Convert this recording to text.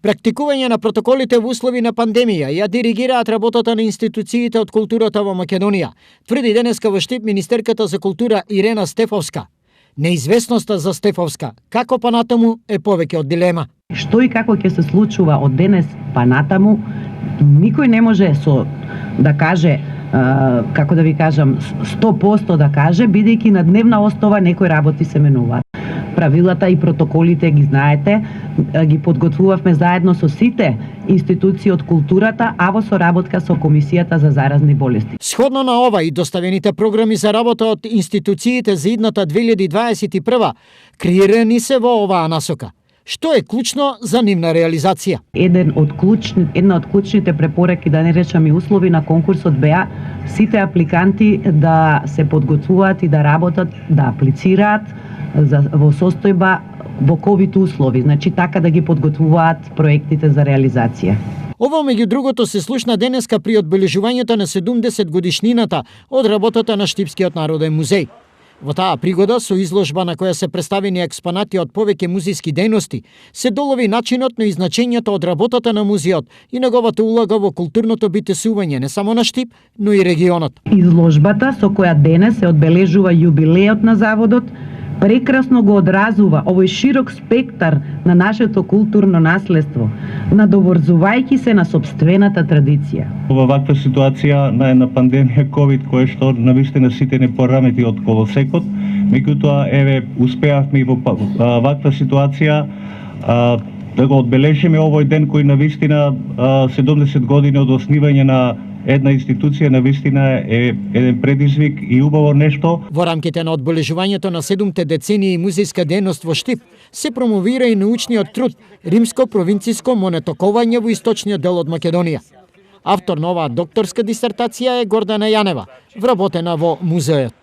Практикување на протоколите во услови на пандемија ја диригираат работата на институциите од културата во Македонија, тврди денеска во Штип министерката за култура Ирена Стефовска. Неизвестноста за Стефовска, како понатаму, е повеќе од дилема. Што и како ќе се случува од денес па натаму, никој не може да каже, како да ви кажам, 100% да каже, бидејќи на дневна основа некои работи се менуваат. Правилата и протоколите ги знаете, ги подготвувавме заедно со сите институции од културата, а во соработка со Комисијата за заразни болести. Сходно на ова и доставените програми за работа од институциите за идната 2021 креирани се во оваа насока. Што е клучно за нивна реализација? Една од клучните препораки, да не речам и услови на конкурсот беа сите апликанти да се подготвуваат и да работат, да аплицираат во состојба во ковид услови, значи така да ги подготвуваат проектите за реализација. Ова меѓу другото се слушна денеска при одбележувањето на 70 годишнината од работата на Штипскиот народен музеј. Во таа пригода, со изложба на која се представени експонати од повеќе музејски дејности, се долови начинот, но и значењето од работата на музеот и неговата улога во културното битесување не само на Штип, но и регионот. Изложбата со која денес се одбележува јубилеот на заводот прекрасно го одразува овој широк спектар на нашето културно наследство, надоврзувајќи се на сопствената традиција. Во ваква ситуација на една пандемија ковид, која што навистина сите не порамети од колосекот, меѓутоа еве успеавме и во ваква ситуација да го одбележиме овој ден кој навистина 70 години од основање на една институција навистина е еден предизвик и убаво нешто. Во рамките на одбележувањето на 7 децении музејска дејност во Штип се промовира и научниот труд римско-провинциско монетокување во источниот дел од Македонија. Автор на оваа докторска дисертација е Гордана Јанева, вработена во музеот.